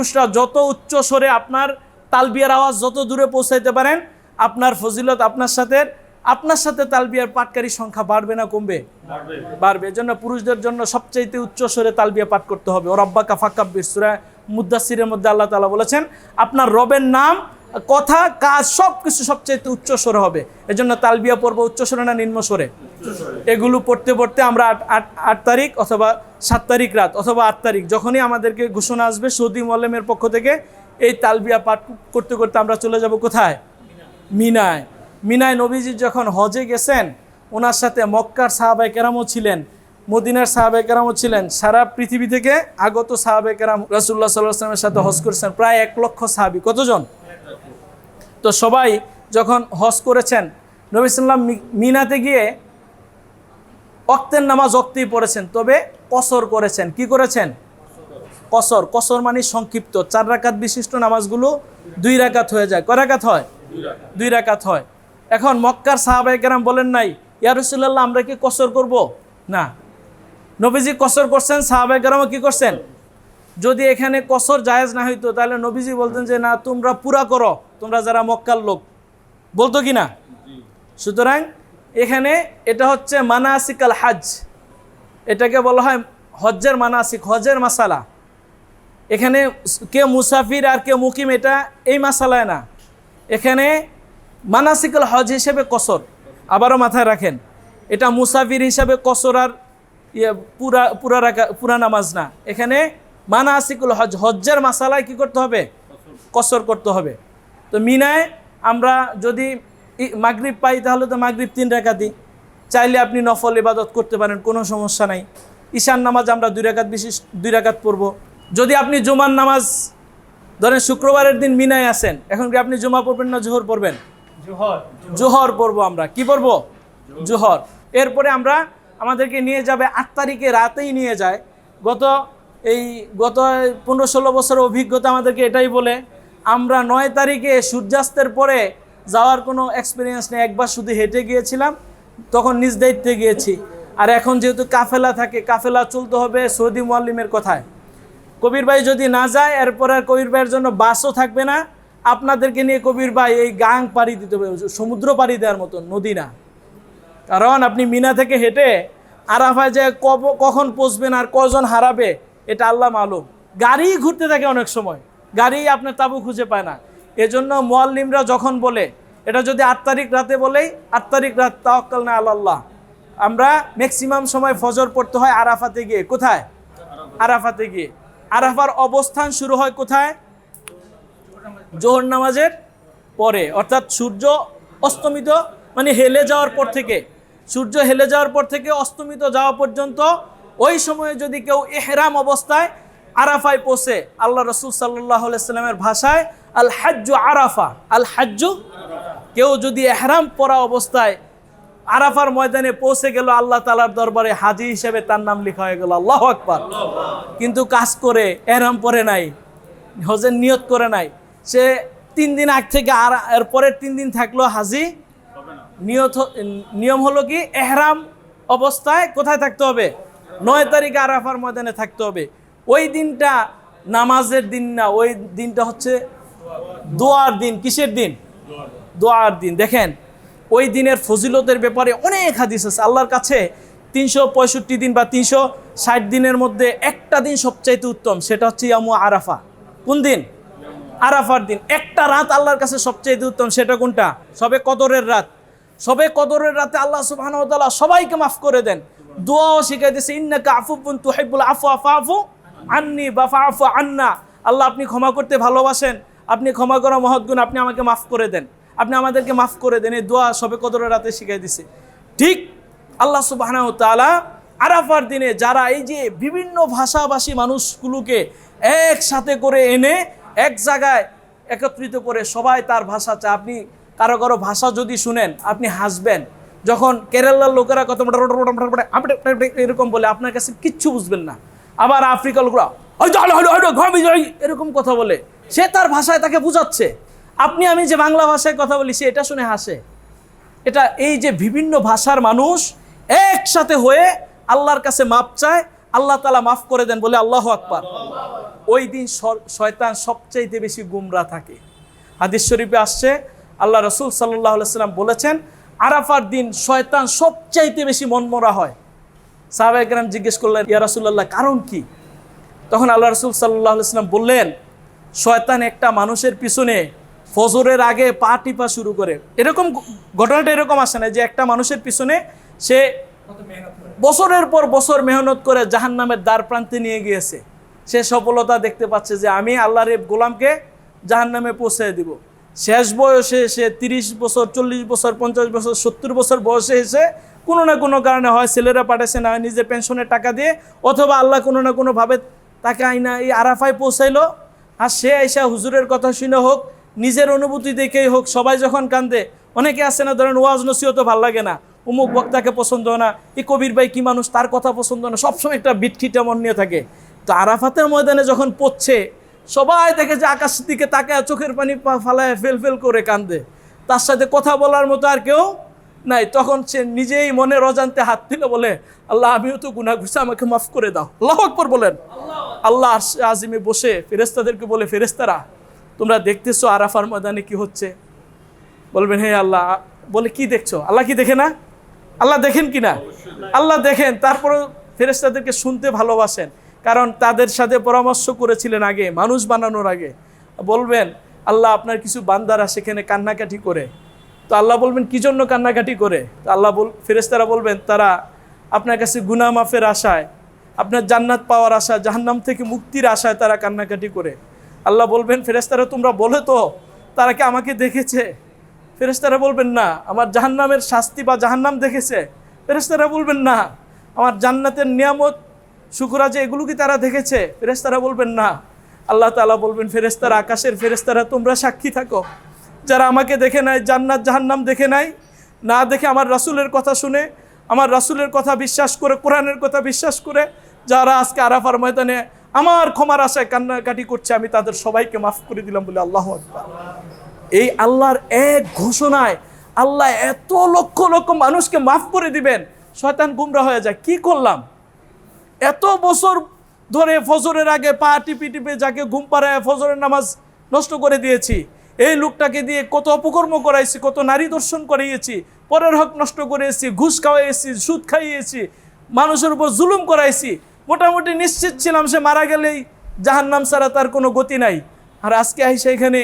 পুরুষরা যত উচ্চ স্বরে আপনার তালবিয়ার আওয়াজ যত দূরে পৌঁছাইতে পারেন, আপনার ফজিলত আপনার সাথে তালবিয়ার পাঠকারী সংখ্যা বাড়বে না কমবে? বাড়বে। এজন্য পুরুষদের জন্য সবচাইতে উচ্চ স্বরে তালবিয়া পাঠ করতে হবে। ও রব্বাকা ফাকাব্বির, সূরা মুদ্দাসসিরের মধ্যে আল্লাহ তাআলা বলেছেন আপনার রবের নাম, কথা, কাজ সবকিছু সবচাইতে উচ্চ স্বরে হবে। এজন্য তালবিয়া পড়বো উচ্চ স্বরে না নিম্ন স্বরে? এগুলো পড়তে পড়তে আমরা 8 তারিখ অথবা 7 তারিখ রাত অথবা 8 তারিখ যখনই আমাদেরকে ঘোষণা আসবে সৌদি মোয়াল্লেমের পক্ষ থেকে, এই তালবিয়া পাঠ করতে করতে আমরা চলে যাব কোথায়? মিনায়। মিনায় নবীজি যখন হজে গেছেন, ওনার সাথে মক্কার সাহাবায়ে কেরামও ছিলেন, মদিনার সাহাবায়ে কেরামও ছিলেন, সারা পৃথিবী থেকে আগত সাহাবায়ে কেরাম রাসূলুল্লাহ সাল্লাল্লাহু আলাইহি ওয়াসাল্লামের সাথে হজ করেছেন, প্রায় 1 লক্ষ সাহাবী। কতজন? তো সবাই যখন হজ করেছেন, নবী সাল্লাম মিনাতে গিয়ে ওয়াক্তের নামাজ ওয়াক্তেই পড়েছেন, তবে কসর করেছেন। কি করেছেন? কসর মানে সংক্ষিপ্ত। 4 রাকাত বিশিষ্ট নামাজগুলো 2 রাকাত হয়ে যায়। কয় রাকাত হয়? 2 রাকাত হয়। এখন মক্কার সাহাবায়ে কেরাম বলেন নাই ইয়া রাসূলুল্লাহ আমরা কি কসর করব? না, নবীজি কসর করছেন, সাহাবায়ে কেরামও কি করছেন? যদি এখানে কসর জায়েজ না হইতো তাহলে নবীজি বলতেন যে না তোমরা পুরা করো, তোমরা যারা মক্কার লোক, বলতো কি না? সুতরাং এখানে এটা হচ্ছে মানাসিকাল হজ, এটাকে বলা হয় হজ্জের মানাসিক, হজের মাসালা। এখানে কে মুসাফির আর কে মুকিম এটা এই মাসালায় না, এখানে মানাসিকাল হজ হিসেবে কসর। আবারও মাথায় রাখেন, এটা মুসাফির হিসাবে কসর আর পুরা নামাজ না, এখানে মানাসিকুল হজ, হজ্জের মাসালায় কি করতে হবে? কসর করতে হবে। তো মিনায় আমরা যদি মাগরিব পাই তাহলে তো মাগরিব 3 রাকাতই, চাইলে আপনি নফল ইবাদত করতে পারেন, কোনো সমস্যা নাই। ঈশান নামাজ আমরা 2 রাকাত বিশিষ্ট 2 রাকাত পড়ব। যদি আপনি জুমার নামাজ ধরেন শুক্রবারের দিন মিনায় আসেন, এখন কি আপনি জুমা পড়বেন না জোহর পড়বেন? জোহর পড়বো আমরা। কি পড়বো? জোহর। এরপরে আমাদেরকে নিয়ে যাবে 8 তারিখে রাতেই নিয়ে যায়। গত 15-16 বছরের অভিজ্ঞতা আমাদেরকে এটাই বলে, আমরা 9 তারিখে সূর্যাস্তের পরে যাওয়ার কোনো এক্সপিরিয়েন্স নেই। একবার শুধু হেঁটে গিয়েছিলাম, তখন নিজ দায়িত্বে গিয়েছি। আর এখন যেহেতু কাফেলা থাকে, কাফেলা চলতে হবে সৌদি মোয়াল্লিমের কথায়। কবির ভাই যদি না যায়, এরপর আর কবির ভাইয়ের জন্য বাসও থাকবে না, আপনাদেরকে নিয়ে কবির ভাই এই গাং পাড়ি দিতে হবে, সমুদ্র পাড়ি দেওয়ার মতো, নদী না। কারণ আপনি মিনা থেকে হেঁটে আরাফায় যে কখন পৌঁছবেন আর কজন হারাবে এটা আল্লাহ মালুম। গাড়ি ঘুরতে থাকে, অনেক সময় গাড়ি আপনার তাবু খুঁজে পায় না। এজন্য মুয়াল্লিমরা যখন বলে, এটা যদি 8 তারিখ রাতে বলেই 8 তারিখ রাত তাওয়াক্কালনা আলাল্লাহ, আমরা ম্যাক্সিমাম সময় ফজর পড়তে হয় আরাফাতে গিয়ে। কোথায়? আরাফাতে গিয়ে। আরাফার অবস্থান শুরু হয় কোথায়? জোহর নামাজের পরে, অর্থাৎ সূর্য অস্তমিত মানে হেলে যাওয়ার পর থেকে, সূর্য হেলে যাওয়ার পর থেকে অস্তমিত যাওয়া পর্যন্ত, ওই সময়ে যদি কেউ ইহরাম অবস্থায় আরাফায় পৌঁছে, আল্লাহ রাসূল সাল্লাল্লাহু আলাইহি সাল্লামের ভাষায় আল হাজ্জু আরাফা, আল হাজ্জু, কেউ যদি ইহরাম পরা অবস্থায় আরাফার ময়দানে পৌঁছে গেল, আল্লাহ তাআলার দরবারে হাজী হিসেবে তার নাম লেখা হয়ে গেল। আল্লাহু আকবার। কিন্তু কাজ করে ইহরাম পরে নাই, হজের নিয়ত করে নাই, সে 3 দিন আগ থেকে আর এর পরের 3 দিন থাকলো হাজী। নিয়ম হলো কি, ইহরাম অবস্থায় কোথায় থাকতে হবে? 9 তারিখে আরাফার ময়দানে থাকতে হবে। ওই দিনটা নামাজের দিন না, ওই দিনটা হচ্ছে দোয়ার দিন। কিসের দিন? দোয়ার দিন। দেখেন ওই দিনের ফজিলতের ব্যাপারে অনেক হাদিস আছে। আল্লাহর কাছে 365 দিন বা 360 দিনের মধ্যে একটা দিন সবচাইতে উত্তম, সেটা হচ্ছে ইয়ামু আরাফা। কোন দিন? আরাফার দিন। একটা রাত আল্লাহর কাছে সবচাইতে উত্তম, সেটা কোনটা? সবে কদরের রাত। সবে কদরের রাতে আল্লাহ সুবহানাহু ওয়া তাআলা সবাইকে মাফ করে দেন। দোয়াও শিখাই দিয়েছে, ইন্নাকা আফুবুন তুহিব্বুল আফওয়া ফাফু আন্নি বা ফাফু আন্না। আল্লাহ আপনি ক্ষমা করতে ভালোবাসেন, আপনি ক্ষমা করা মহৎ গুণ, আপনি আমাকে মাফ করে দেন, আপনি আমাদেরকে মাফ করে দেন। এই দোয়া সবে কদরের রাতে শিখাই দিছে। ঠিক আল্লাহ সুবহানাহু ওয়া তাআলা আরাফার দিনে যারা এই যে বিভিন্ন ভাষাভাষী মানুষগুলোকে একসাথে করে এনে এক জায়গায় একত্রিত করে সবাই তার ভাষা চায়। আপনি কারো কারো ভাষা যদি শুনেন আপনি হাসবেন। যখন কেরালার লোকেরা কত এরকম বলে, আপনার কাছে কিচ্ছু বুঝবেন না। আবার আফ্রিকার লোকরা এরকম কথা বলে, সে তার ভাষায় তাকে বুঝাচ্ছে। আমি যে বাংলা ভাষায় কথা বলি, সে এটা শুনে হাসে। এটা এই যে বিভিন্ন ভাষার মানুষ একসাথে হয়ে আল্লাহর কাছে মাপ চায়, আল্লাহ তাআলা মাফ করে দেন, বলে আল্লাহু আকবার। ওই দিন শয়তান সবচাইতে বেশি গুমরা থাকে। হাদিস শরীফে আসছে, আল্লাহ রাসূল সাল্লাল্লাহু আলাইহি সাল্লাম বলেছেন, আরাফার দিন শয়তান সবচাইতে বেশি মনমরা হয়। সাহাবায়ে কেরাম জিজ্ঞেস করলেন, ইয়া রাসূলুল্লাহ, কারণ কি? তখন আল্লাহ রাসূল সাল্লাল্লাহু আলাইহি সাল্লাম বললেন, শয়তান একটা মানুষের পিছনে ফজরের আগে পা টিপা শুরু করে। এরকম ঘটনাটা এরকম আসে না যে একটা মানুষের পিছনে সে বছরের পর বছর মেহনত করে জাহান্নামের দ্বার প্রান্তে নিয়ে গিয়েছে, সে সফলতা দেখতে পাচ্ছে যে আমি আল্লাহর গোলামকে জাহান্নামে পৌঁছে দিব। শেষ বয়সে সে 30 বছর, 40 বছর, 50 বছর, 70 বছর বয়সে এসে কোনো না কোনো কারণে, হয় ছেলেরা পাঠাচ্ছে, না নিজের পেনশনের টাকা দিয়ে, অথবা আল্লাহ কোনো না কোনোভাবে তাকে আইনা এই আরাফায় পৌঁছাইলো। আর সে আইসা হুজুরের কথা শুনে হোক, নিজের অনুভূতি দেখেই হোক, সবাই যখন কান্দে, অনেকে আসে না, ধরেন ওয়াজ নসিহত ভাল লাগে না, অমুক বক্তাকে পছন্দ না, এই কবির ভাই কি মানুষ, তার কথা পছন্দ না, সবসময় একটা বিটখিটা মন নিয়ে থাকে। তো আরাফাতের ময়দানে যখন পড়ছে, সবাই দেখে যে আকাশের দিকে তাকায় চোখের পানি ফালায় ফেল ফেল করে কান্দে, তার সাথে কথা বলার মতো আর কেউ নাই। তখন সে নিজেই মনের অজান্তে হাত দিল, বলে আল্লাহ, আমিও তো গুনাহ করছি, আমাকে মাফ করে দাও। আল্লাহু আকবার বলেন। আল্লাহ আরশে আজিমে বসে ফেরেশতাদেরকে বলে, ফেরেশতারা, তোমরা দেখতেছো আরাফার ময়দানে কি হচ্ছে? বলবেন, হে আল্লাহ। বলে, কি দেখছো? আল্লাহ কি দেখে না? আল্লাহ দেখেন কি না? আল্লাহ দেখেন। তারপরে ফেরেশতাদেরকে শুনতে ভালোবাসেন, কারণ তাদের সাথে পরামর্শ করেছিলেন আগে, মানুষ বানানোর আগে। বলবেন, আল্লাহ, আপনার কিছু বান্দারা সেখানে কান্নাকাটি করে। তো আল্লাহ বলবেন, কি জন্য কান্নাকাটি করে? তো আল্লাহ ফেরেশতারা বলবেন, তারা আপনার কাছে গুনাহ মাফের আশায়, আপনার জান্নাত পাওয়ার আশা, জাহান্নাম থেকে মুক্তির আশায় তারা কান্নাকাটি করে। আল্লাহ বলবেন, ফেরেশতারা তোমরা বলে তো, তারা কি আমাকে দেখেছে? ফেরেশতারা বলবেন, না। আমার জাহান্নামের শাস্তি বা জাহান্নাম দেখেছে? ফেরেশতারা বলবেন, না। আমার জান্নাতের নিয়ামত, শুকরাজে, এগুলো কি তারা দেখেছে? ফেরেশতারা বলবেন, না। আল্লাহ তাআলা বলবেন, ফেরেশতারা, আকাশের ফেরেশতারা, তোমরা সাক্ষী থাকো, যারা আমাকে দেখে নাই, জান্নাত জাহান্নাম দেখে নাই, না দেখে আমার রাসূলের কথা শুনে, আমার রাসূলের কথা বিশ্বাস করে, কোরআনের কথা বিশ্বাস করে, যারা আজকে আরাফার ময়দানে আমার ক্ষমার আশায় কান্নাকাটি করছে, আমি তাদের সবাইকে মাফ করে দিলাম, বলে আল্লাহু আকবার। এই আল্লাহর এক ঘোষণায় আল্লাহ এত লক্ষ লক্ষ মানুষকে মাফ করে দিবেন, শয়তান গুমরা হয়ে যায়। কি করলাম? এত বছর ধরে ফজরের আগে পা টিপে টিপে যাকে ঘুম পাড়ায় ফজরের নামাজ নষ্ট করে দিয়েছি, এই লোকটাকে দিয়ে কত অপকর্ম করাইছি, কত নারী দর্শন করিয়েছি, পরের হক নষ্ট করিয়েছি, ঘুষ খাওয়াইছি, সুদ খাইয়েছি, মানুষের উপর জুলুম করাইছি। মোটামুটি নিশ্চিত ছিলাম সে মারা গেলেই জাহান্নাম ছাড়া তার কোনো গতি নাই। আর আজকে আইসা এখানে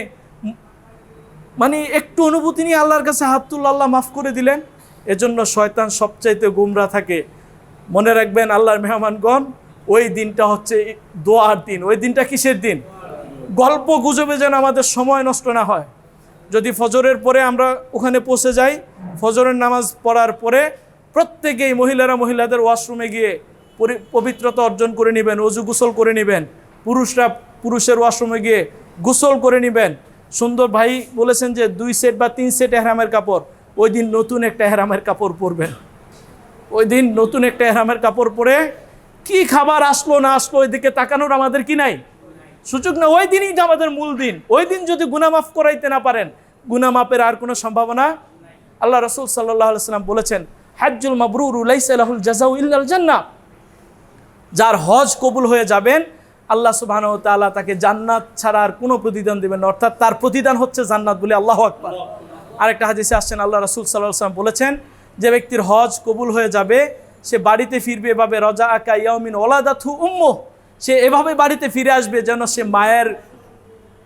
মানে একটু অনুভূতি নিয়ে আল্লাহর কাছে হাত তুললে আল্লাহ মাফ করে দিলেন। এজন্য শয়তান সবচাইতে গুমরা থাকে। মনে রাখবেন আল্লাহর মেহমানগণ, ওই দিনটা হচ্ছে দোয়ার দিন। ওই দিনটা কিসের দিন? গল্প গুজবে যেন আমাদের সময় নষ্ট না হয়। যদি ফজরের পরে আমরা ওখানে পৌঁছে যাই, ফজরের নামাজ পড়ার পরে প্রত্যেকেই মহিলারা মহিলাদের ওয়াশরুমে গিয়ে পবিত্রতা অর্জন করে নেবেন, ওযু গোসল করে নেবেন। পুরুষরা পুরুষের ওয়াশরুমে গিয়ে গোসল করে নেবেন। সুন্দর ভাই বলেছেন যে 2 সেট বা 3 সেট এহরামের কাপড়, ওই দিন নতুন একটা এহরামের কাপড় পরবেন। ওই দিন নতুন একটা এহরামের কাপড় পরে কি খাবার আসলো না আসলো ওইদিকে তাকানোর আমাদের কি নাই, সুযোগ না। ওই দিনই আমাদের মূল দিন। ওই দিন যদি গুনাহ মাফ করাইতে না পারেন, গুনাহ মাফের আর কোনো সম্ভাবনা। আল্লাহ রাসূল সাল্লাল্লাহু আলাইহি ওয়াসাল্লাম বলেছেন, হাজ্জুল মাবরুরু লাইসা লাহুল জাযাউ ইল্লাল জান্নাহ। যার হজ কবুল হয়ে যাবেন, আল্লাহ সুবহানাহু ওয়া তাআলা তাকে জান্নাত ছাড়া আর কোনো প্রতিদান দেবেন না, অর্থাৎ তার প্রতিদান হচ্ছে জান্নাত, বলে আল্লাহু আকবার। আরেকটা হাদিসে আসছেন, আল্লাহ রাসূল সাল্লাল্লাহু আলাইহি ওয়াসাল্লাম বলেছেন, যে ব্যক্তির হজ কবুল হয়ে যাবে সে বাড়িতে ফিরবে এভাবে, রজা আকা ইয়াউমিন ওয়ালাদাতহু উম্মুহ, সে এভাবে বাড়িতে ফিরে আসবে যেন সে মায়ের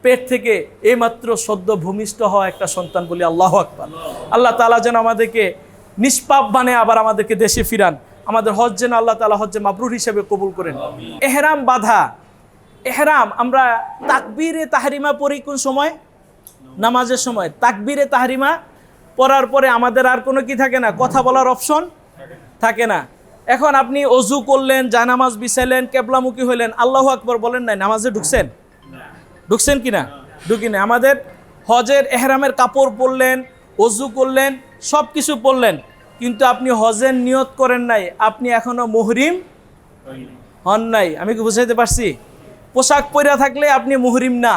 পেট থেকে এইমাত্র সদ্য ভূমিষ্ঠ হওয়া একটা সন্তান, বলি আল্লাহু আকবার। আল্লাহ তাআলা যেন আমাদেরকে নিষ্পাপ বানায় আবার আমাদেরকে দেশে ফিরান। আমাদের হজ যেন আল্লাহ তাআলা হজ্জে মাবরুর হিসেবে কবুল করেন। এহরাম বাঁধা, এহরাম আমরা তাকবীরে তাহরিমা পড়ি কোন সময়? নামাজের সময়। তাকবীরে তাহরিমা পড়ার পরে আমাদের আর কোনো কি থাকে না, কথা বলার অপশন থাকে না। এখন আপনি অজু করলেন, জানামাজ বিছাইলেন, কেবলামুখী হইলেন, আল্লাহু আকবার বলেন নাই, নামাজে ঢুকছেন? ঢুকছেন কিনা? ঢুকি না। আমাদের হজের এহরামের কাপড় পরলেন, অজু করলেন, সব কিছু পরলেন, কিন্তু আপনি হজের নিয়ত করেন নাই, আপনি এখনো মুহরিম হন নাই। আমি কি বুঝাইতে পারছি? পোশাক পরা থাকলে আপনি মুহরিম না।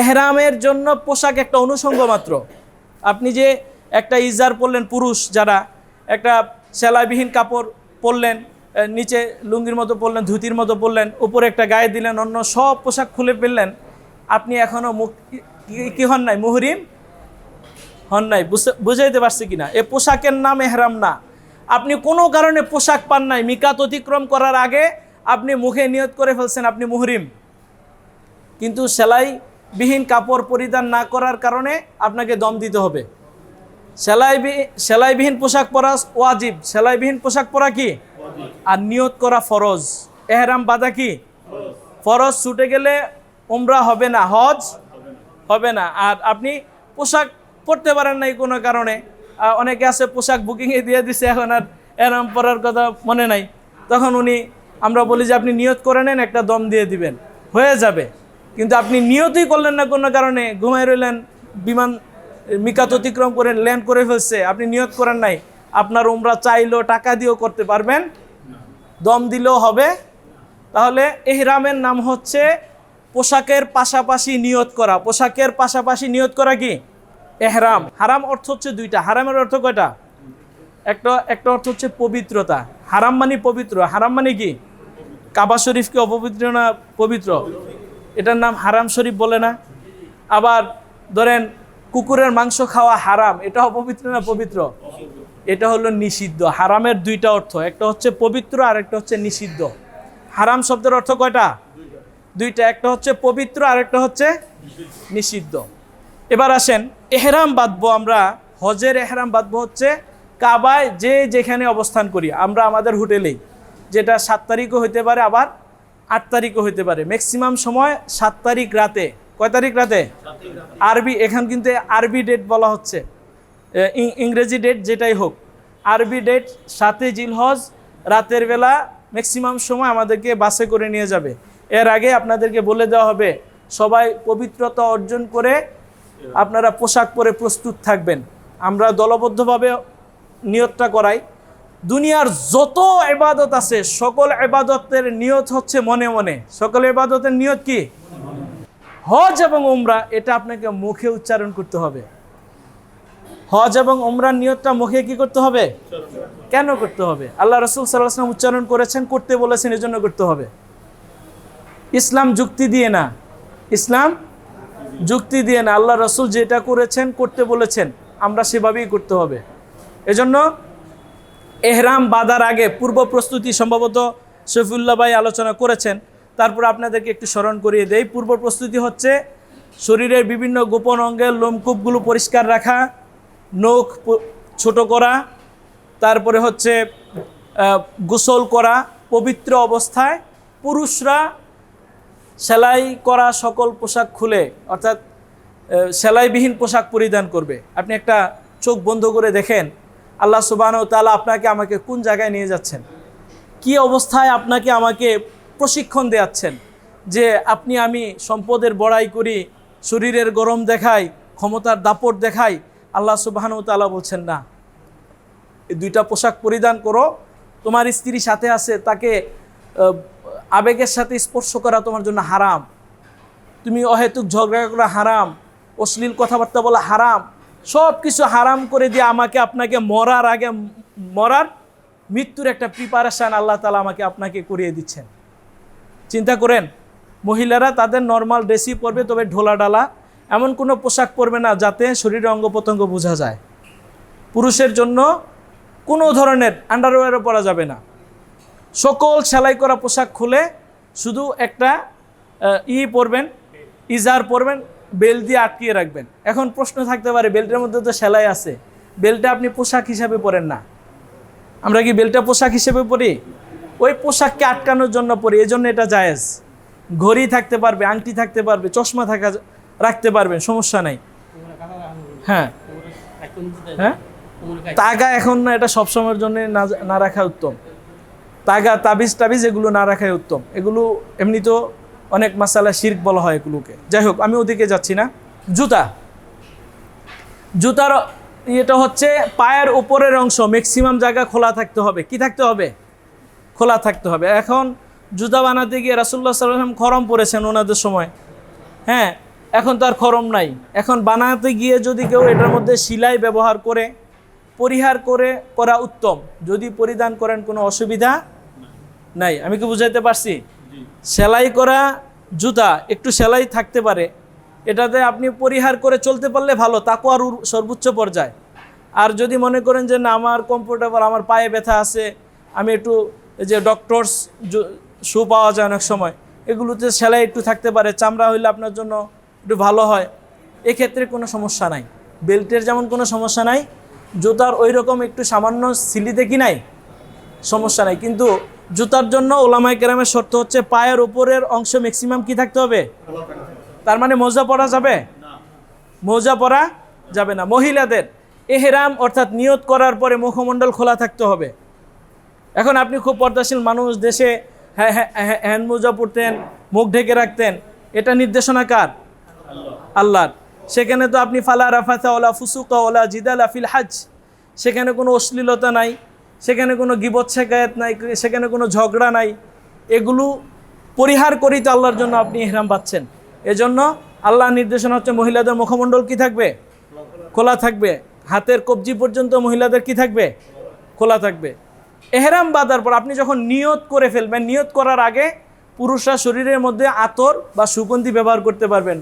এহরামের জন্য পোশাক একটা অনুষঙ্গ মাত্র। আপনি যে একটা ইজার পরলেন, পুরুষ যারা একটা সেলাইবিহীন কাপড় পরলেন, নিচে লুঙ্গির মতো পরলেন, ধুতির মতো পরলেন, উপরে একটা গায়ে দিলেন, অন্য সব পোশাক খুলে ফেললেন, আপনি এখনও কি হন নাই? মুহরিম হন নাই। বুঝাইতে পারছি কিনা? এ পোশাকের নাম এহরাম না। আপনি কোনো কারণে পোশাক পান নাই, মিকাত অতিক্রম করার আগে আপনি মুখে নিয়ত করে ফেলছেন আপনি মুহরিম, কিন্তু সেলাইবিহীন কাপড় পরিধান না করার কারণে আপনাকে দম দিতে হবে। সেলাইবিহীন পোশাক পরা ওয়াজিব, সেলাইবিহীন পোশাক পরা কি? আর নিয়ত করা ফরজ। এহরাম বাঁধা কি ফরজ। ছুটে গেলে উমরা হবে না, হজ হবে না। আর আপনি পোশাক পরতে পারেন নাই কোনো কারণে, অনেকে আছে পোশাক বুকিংয়ে দিয়ে দিছে, এখন আর এহরাম পরার কথা মনে নাই, তখন আমরা বলি যে আপনি নিয়ত করে নেন, একটা দম দিয়ে দিবেন, হয়ে যাবে। কিন্তু আপনি নিয়তই করলেন না কোনো কারণে, ঘুমাই রইলেন, বিমান মিকাত অতিক্রম করে ল্যান্ড করে ফেলছে, আপনি নিয়ত করেন নাই, আপনার উমরা চাইলেও টাকা দিয়েও করতে পারবেন, দম দিলেও হবে। তাহলে ইহরামের নাম হচ্ছে পোশাকের পাশাপাশি নিয়ত করা। পোশাকের পাশাপাশি নিয়ত করা কি ইহরাম। হারাম অর্থ হচ্ছে দুইটা। হারামের অর্থ কয়টা? একটা অর্থ হচ্ছে পবিত্রতা। হারাম মানে পবিত্র। হারাম মানে কি? কাবা শরীফকে অপবিত্র না পবিত্র? এটার নাম হারাম শরীফ বলে না? আবার ধরেন কুকুরের মাংস খাওয়া হারাম, এটা অপবিত্র না পবিত্র? এটা হলো নিষিদ্ধ। হারামের দুইটা অর্থ, একটা হচ্ছে পবিত্র আর একটা হচ্ছে নিষিদ্ধ। হারাম শব্দের অর্থ কয়টা? দুইটা, একটা হচ্ছে পবিত্র আর একটা হচ্ছে নিষিদ্ধ। এবার আসেন, এহরাম বাঁধবো আমরা। হজের এহরাম বাঁধবো হচ্ছে কাবায় যেখানে অবস্থান করি আমরা, আমাদের হোটেলেই, যেটা 7 তারিখও হইতে পারে, আবার 8 তারিখও হইতে পারে। ম্যাক্সিমাম সময় 7 তারিখ রাতে। কয় তারিখ রাতে? আরবি, এখন কিন্তু আরবি ডেট বলা হচ্ছে, ইংরেজি ডেট যেটাই হোক, আরবি ডেট 7 জিলহজ রাতের বেলা ম্যাক্সিমাম সময় আমাদেরকে বাসে করে নিয়ে যাবে। এর আগে আপনাদেরকে বলে দেওয়া হবে সবাই পবিত্রতা অর্জন করে আপনারা পোশাক পরে প্রস্তুত থাকবেন। আমরা দলবদ্ধভাবে নিয়তটা করাই। দুনিয়ার যত ইবাদত আছে সকল ইবাদতের নিয়ত হচ্ছে মনে মনে। সকল ইবাদতের নিয়ত কি? হজ এবং উমরা, এটা আপনাকে মুখে উচ্চারণ করতে হবে। হজ এবং উমরার নিয়তটা মুখে কি করতে হবে? কেন করতে হবে? আল্লাহ রাসূল সাল্লাল্লাহু আলাইহি ওয়াসাল্লাম উচ্চারণ করেছেন, করতে বলেছেন, এজন্য করতে হবে। ইসলাম যুক্তি দিয়ে না, ইসলাম যুক্তি দিয়ে না। আল্লাহ রাসূল যেটা করেছেন, করতে বলেছেন, আমরা সেভাবেই করতে হবে। এজন্য এহরাম বাঁধার আগে পূর্ব প্রস্তুতি সম্ভবত শফিউল্লাহ ভাই আলোচনা করেছেন, তারপর আপনাদেরকে একটু স্মরণ করিয়ে দেই। পূর্ব প্রস্তুতি হচ্ছে শরীরের বিভিন্ন গোপন অঙ্গের লোমকূপগুলো পরিষ্কার রাখা, নখ ছোট করা, তারপরে হচ্ছে গোসল করা, পবিত্র অবস্থায় পুরুষরা সেলাই করা সকল পোশাক খুলে, অর্থাৎ সেলাইবিহীন পোশাক পরিধান করবে। আপনি একটা চোখ বন্ধ করে দেখেন আল্লাহ সুবহানাহু ওয়া তাআলা আপনাকে আমাকে কোন জায়গায় নিয়ে যাচ্ছেন, কি অবস্থায় আপনাকে আমাকে প্রশিক্ষণ দেওয়াচ্ছেন, যে আমি সম্পদের বড়াই করি, শরীরের গরম দেখাই, ক্ষমতার দাপট দেখাই। আল্লাহ সুবহানাহু ওয়া তাআলা বলছেন না, এই দুইটা পোশাক পরিধান করো। তোমার স্ত্রী সাথে আছে, তাকে আবেগের সাথে স্পর্শ করা তোমার জন্য হারাম, তুমি অহেতুক ঝগড়া করা হারাম, অশ্লীল কথাবার্তা বলা হারাম, সব কিছু হারাম করে দিয়ে আপনাকে মৃত্যুর একটা প্রিপারেশান আল্লাহ তাআলা আপনাকে করিয়ে দিচ্ছেন। চিন্তা করেন, মহিলারা তাদের নর্মাল ড্রেসই পরবে, তবে ঢোলা ডালা এমন কোনো পোশাক পরবে না যাতে শরীরের অঙ্গ প্রত্যঙ্গ বোঝা যায়। পুরুষের জন্য কোনো ধরনের আন্ডারওয়্যারও পরা যাবে না। সকল সেলাই করা পোশাক খুলে শুধু একটা পরবেন, ইজার পরবেন, বেল্ট দিয়ে আটকিয়ে রাখবেন। এখন প্রশ্ন থাকতে পারে, বেল্টের মধ্যে তো সেলাই আছে, বেল্টটা আপনি পোশাক হিসাবে পরেন না। আমরা কি বেল্টটা পোশাক হিসেবে পরি? ওই পোশাককে আটকানোর জন্য পরি, এজন্য এটা জায়েজ। ঘড়ি থাকতে পারবে, আংটি থাকতে পারবে, চশমা রাখতে পারবেন, সমস্যা নাই। হ্যাঁ হ্যাঁ, তাগা এখন না, এটা সবসময়ের জন্য না রাখা উত্তম। তাগা, তাবিজ এগুলো না রাখাই উত্তম। এগুলো এমনি তো অনেক মাসালা শিরক বলা হয় এগুলোকে। যাই হোক, আমি ওদিকে যাচ্ছি না। জুতার এটা হচ্ছে পায়ের উপরের অংশ ম্যাক্সিমাম জায়গা খোলা থাকতে হবে। কি থাকতে হবে? খোলা থাকতে হবে। এখন জুতা বানাতে গিয়ে রাসূলুল্লাহ সাল্লাল্লাহু আলাইহি ওয়াসাল্লাম খরম পরেছেন ওনাদের সময়। হ্যাঁ, এখন তো আর খরম নাই। এখন বানাতে গিয়ে যদি কেউ এটার মধ্যে সেলাই ব্যবহার করে, পরিহার করা উত্তম। যদি পরিধান করেন কোনো অসুবিধা নাই। আমি কি বুঝাইতে পারছি? সেলাই করা জুতা একটু সেলাই থাকতে পারে, এটাতে আপনি পরিহার করে চলতে পারলে ভালো, তাকওয়ার সর্বোচ্চ পর্যায়ে। আর যদি মনে করেন যে না আমার কমফোর্টেবল, আমার পায়ে ব্যথা আছে, আমি একটু এই যে ডক্টরস শু পাওয়া যায় অনেক সময়, এগুলোতে সেলাই একটু থাকতে পারে, চামড়া হইলে আপনার জন্য একটু ভালো হয়, এক্ষেত্রে কোনো সমস্যা নাই। বেল্টের যেমন কোনো সমস্যা নাই, জুতার ওই রকম একটু সামান্য সিলিতে কি নাই, সমস্যা নাই। কিন্তু জুতার জন্য ওলামায়ে কেরামের শর্ত হচ্ছে পায়ের উপরের অংশ ম্যাক্সিমাম কি থাকতে হবে? তার মানে মোজা পরা যাবে? মোজা পরা যাবে না। মহিলাদের এহরাম অর্থাৎ নিয়ত করার পরে মুখমণ্ডল খোলা থাকতে হবে। এখন আপনি খুব পর্দাশীল মানুষ, দেশে হ্যান্ড মোজা পরতেন, মুখ ঢেকে রাখতেন, এটা নির্দেশনা কার? আল্লাহর। সেখানে তো আপনি ফালা রাফাথা ওলা ফুসুকা ওলা জিদালা ফিল হাজ, সেখানে কোনো অশ্লীলতা নাই, সেখানে কোনো গীবত শেকায়েত নাই, সেখানে কোনো ঝগড়া নাই। এগুলো পরিহার করেই তো আল্লাহর জন্য আপনি ইহরাম পাচ্ছেন। এজন্য আল্লাহর নির্দেশনা হচ্ছে মহিলাদের মুখমণ্ডল কি থাকবে? খোলা থাকবে। হাতের কবজি পর্যন্ত মহিলাদের কি থাকবে? খোলা থাকবে। এহরাম বাঁধার পর আপনি যখন নিয়ত করে ফেলবেন, নিয়ত করার আগে পুরুষরা শরীরের মধ্যে আতর বা সুগন্ধি ব্যবহার করতে পারবেন।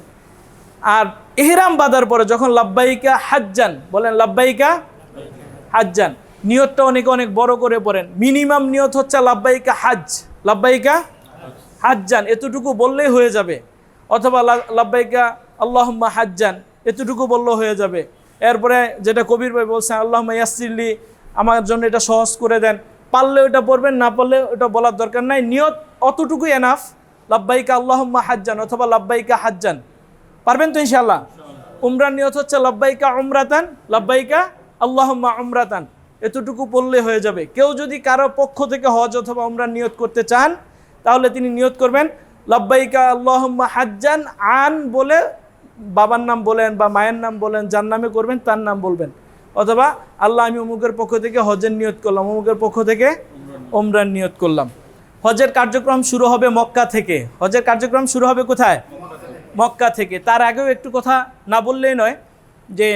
আর এহরাম বাঁধার পরে যখন লাব্বাইকা হাজ্জান বলেন, লাব্বাইকা হাজ্জান, নিয়তটা অনেকে অনেক বড় করে পড়েন। মিনিমাম নিয়ত হচ্ছে লাব্বাইকা হাজ, লাব্বাইকা হাজ্জান, এতটুকু বললেই হয়ে যাবে। অথবা লাব্বাইকা আল্লাহুম্মা হাজ্জান, এতটুকু বললেও হয়ে যাবে। এরপরে যেটা কবির ভাই বলছেন, আল্লাহুম্মা ইয়াসসিরলি, আমার জন্য এটা সহজ করে দেন, পারলে ওটা পড়বেন, না পারলে ওটা বলার দরকার নাই। নিয়ত অতটুকুই এনাফ, লাব্বাইকা আল্লাহুম্মা হাজ্জান অথবা লাব্বাইকা হাজ্জান। পারবেন তো ইনশাআল্লাহ? উমরার নিয়ত হচ্ছে লাব্বাইকা উমরাতান, লাব্বাইকা আল্লাহুম্মা উমরাতান, এতটুকু পড়লে হয়ে যাবে। কেউ যদি কারো পক্ষ থেকে হজ অথবা উমরার নিয়ত করতে চান, তাহলে তিনি নিয়ত করবেন লাব্বাইকা আল্লাহুম্মা হাজ্জান আন বলে, বাবার নাম বলেন বা মায়ের নাম বলেন, যার নামে করবেন তার নাম বলবেন। অথবা আল্লাহ আমি অমুকের পক্ষ থেকে হজের নিয়ত করলাম, অমুকের পক্ষ থেকে উমরার নিয়ত করলাম। হজের কার্যক্রম শুরু হবে মক্কা থেকে। হজের কার্যক্রম শুরু হবে কোথায়? মক্কা থেকে। তার আগেও একটু কথা না বললেই নয়, যে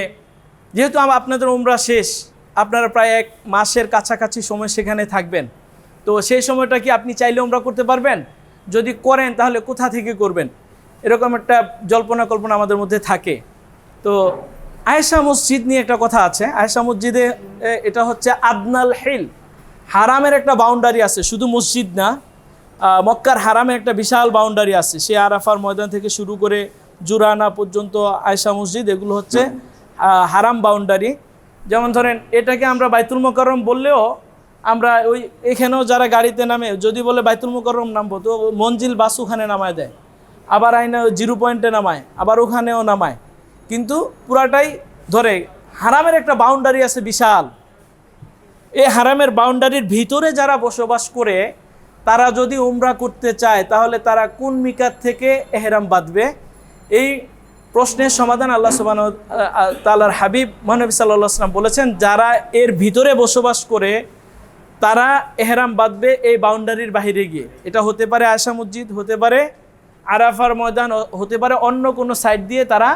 যেহেতু আপনাদের উমরা শেষ, আপনারা প্রায় 1 মাসের কাছাকাছি সময় সেখানে থাকবেন, তো সেই সময়টা কি আপনি চাইলে উমরা করতে পারবেন? যদি করেন তাহলে কোথা থেকে করবেন, এরকম একটা জল্পনা কল্পনা আমাদের মধ্যে থাকে। তো আয়েশা মসজিদ নিয়ে একটা কথা আছে। আয়েশা মসজিদে এটা হচ্ছে আদনাল হিল, হারামের একটা বাউন্ডারি আছে, শুধু মসজিদ না, মক্কার হারামের একটা বিশাল বাউন্ডারি আছে। সে আরাফার ময়দান থেকে শুরু করে জুরানা পর্যন্ত আয়েশা মসজিদ, এগুলো হচ্ছে হারাম বাউন্ডারি। যেমন ধরেন এটাকে আমরা বাইতুল মোকাররম বললেও, আমরা ওই এখানেও যারা গাড়িতে নামে যদি বলে বাইতুল মোকাররম নামবো, তো মঞ্জিল বাস ওখানে নামায় দেয়, আবার আইনা 0 পয়েন্টে নামায়, আবার ওখানেও নামায়। কিন্তু পুরাটাই ধরে হারামের একটা বাউন্ডারি আছে বিশাল। এই হারামের বাউন্ডারির ভিতরে যারা বসবাস করে, তারা যদি উমরা করতে চায়, তাহলে তারা কোন মিকাত থেকে এহরাম বাঁধবে? এই প্রশ্নের সমাধান আল্লাহ সুবহানাহু ওয়া তাআলার হাবিব মহানবী সাল্লাল্লাহু আলাইহি ওয়াসাল্লাম বলেছেন, যারা এর ভিতরে বসবাস করে তারা এহরাম বাঁধবে এই বাউন্ডারির বাইরে গিয়ে। এটা হতে পারে আয়েশা মসজিদ, হতে পারে আরাফার ময়দান, হতে পারে অন্য কোনো সাইড দিয়ে তারা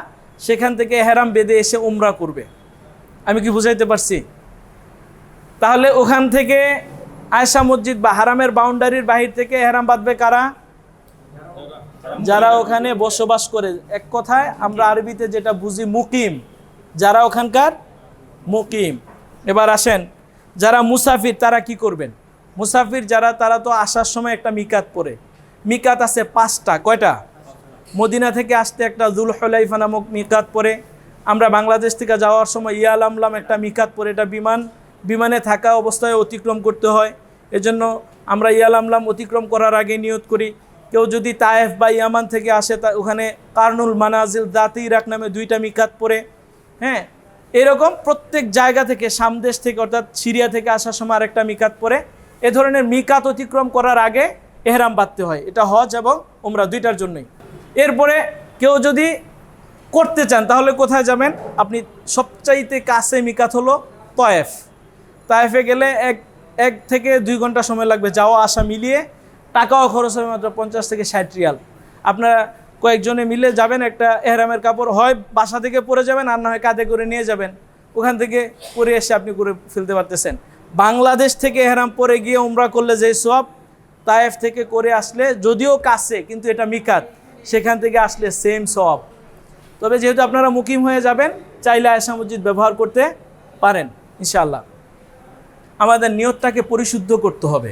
সেখান থেকে এহরাম বেঁধে এসে উমরা করবে। আমি কি বুঝাইতে পারছি? তাহলে ওখান থেকে আয়েশা মসজিদ বা হারামের বাউন্ডারির বাহির থেকে এহরাম বাঁধবে কারা? যারা ওখানে বসবাস করে। এক কথায় আমরা আরবিতে যেটা বুঝি মুকিম, যারা ওখানকার মুকিম। এবার আসেন, যারা মুসাফির তারা কি করবেন? মুসাফির যারা, তারা তো আসার সময় একটা মিকাত পড়ে। মিকাত আছে 5টা। কয়টা? মদিনা থেকে আসতে একটা যুল হুলাইফা নামক মিকাত পড়ে। আমরা বাংলাদেশ থেকে যাওয়ার সময় ইয়ালামলাম একটা মিকাত পড়ে, এটা বিমানে থাকা অবস্থায় অতিক্রম করতে হয়। এজন্য আমরা ইয়ালামলাম অতিক্রম করার আগে নিয়ত করি। কেউ যদি তায়েফ বা ইয়ামান থেকে আসে, তা ওখানে কারনুল মানাজিল দাতি ইরাক নামে 2টা মিকাত পড়ে। হ্যাঁ, এরকম প্রত্যেক জায়গা থেকে, সামদেশ থেকে অর্থাৎ সিরিয়া থেকে আসার সময় আরেকটা মিকাত পড়ে। এ ধরনের মিকাত অতিক্রম করার আগে এহরাম বাঁধতে হয়। এটা হজ এবং উমরা 2টার জন্যই। এরপরে কেউ যদি করতে চান তাহলে কোথায় যাবেন? আপনি সবচাইতে কাছে মিকাত হলো তায়েফ। তায়েফে গেলে 1 থেকে 2 ঘন্টা সময় লাগবে যাওয়া আসা মিলিয়ে। টাকাও খরচ হবে মাত্র 50 থেকে 60 রিয়াল। আপনারা কয়েকজনে মিলে যাবেন, একটা এহরামের কাপড় হয় বাসা থেকে পরে যাবেন, আর না হয় কাঁধে করে নিয়ে যাবেন, ওখান থেকে পরে এসে আপনি করে ফেলতে পারতেছেন। বাংলাদেশ থেকে এহরাম পরে গিয়ে উমরা করলে যে সওয়াব, তায়েফ থেকে করে আসলে যদিও কাছে, কিন্তু এটা মিকাত, সেখান থেকে আসলে সেম সওয়াব। তবে যেহেতু আপনারা মুকিম হয়ে যাবেন, চাইলে আয়েশা মসজিদ ব্যবহার করতে পারেন ইনশাআল্লাহ। আমাদের নিয়তটাকে পরিশুদ্ধ করতে হবে।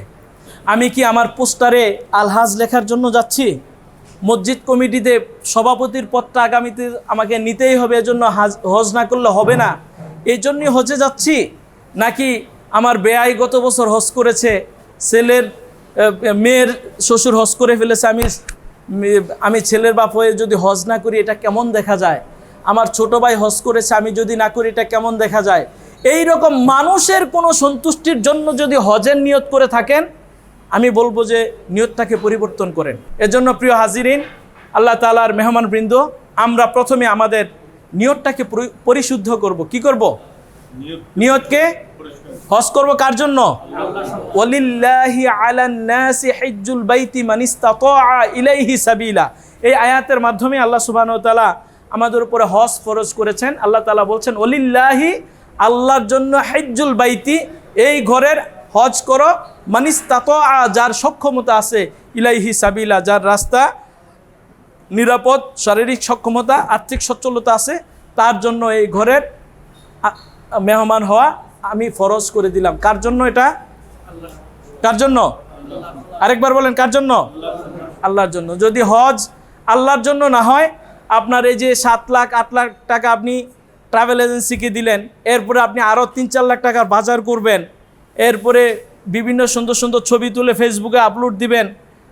আমি কি আমার পোস্টারে আলহাজ লেখার জন্য যাচ্ছি? মসজিদ কমিটিতে সভাপতির পদটা আগামীতে আমাকে নিতেই হবে, এজন্য হজ না করলে হবে না, এই জন্যই হজে যাচ্ছি? নাকি আমার বেয়াই গত বছর হজ করেছে, মেয়ের শ্বশুর হজ করে ফেলেছে, আমি ছেলের বাপ হয়ে যদি হজ না করি এটা কেমন দেখা যায়? আমার ছোট ভাই হজ করেছে, আমি যদি না করি এটা কেমন দেখা যায়? এই রকম মানুষের কোনো সন্তুষ্টির জন্য যদি হজের নিয়ত করে থাকেন, আমি বলবো যে নিয়তটাকে পরিবর্তন করেন। এজন্য প্রিয় হাজিরিন, আল্লাহ তাআলার মেহমানবৃন্দ, আমরা প্রথমে আমাদের নিয়তটাকে পরিশুদ্ধ করব। কি করব? নিয়তকে হজ করব কার জন্য? ওয়ালিল্লাহি আলান নাসি হিজ্জুল বাইতি মান ইসতাতাআ ইলাইহি সাবিলা। এই আয়াতের মাধ্যমে আল্লাহ সুবহানাহু ওয়া তাআলা আমাদের উপরে হজ ফরজ করেছেন। আল্লাহ তাআলা বলছেন ওয়ালিল্লাহি, আল্লাহর জন্য, হিজ্জুল বাইতি, এই ঘরের হজ করো, মান ইসতাতাআ, যার সক্ষমতা আছে, ইলাইহি সাবিলা, যার রাস্তা নিরাপদ, শারীরিক সক্ষমতা, আর্থিক সচ্ছলতা আছে, তার জন্য এই ঘরের মেহমান হওয়া আমি ফরজ করে দিলাম। কার জন্য এটা? কার জন্য? আরেকবার বলেন, কার জন্য? আল্লাহর জন্য। যদি হজ আল্লাহর জন্য না হয়, আপনার এই যে 7 লাখ 8 লাখ টাকা আপনি ট্রাভেল এজেন্সিকে দিলেন, এরপরে আপনি আরও 3-4 লাখ টাকার বাজার করবেন, এরপরে বিভিন্ন সুন্দর সুন্দর ছবি তুলে ফেসবুকে আপলোড দিবেন,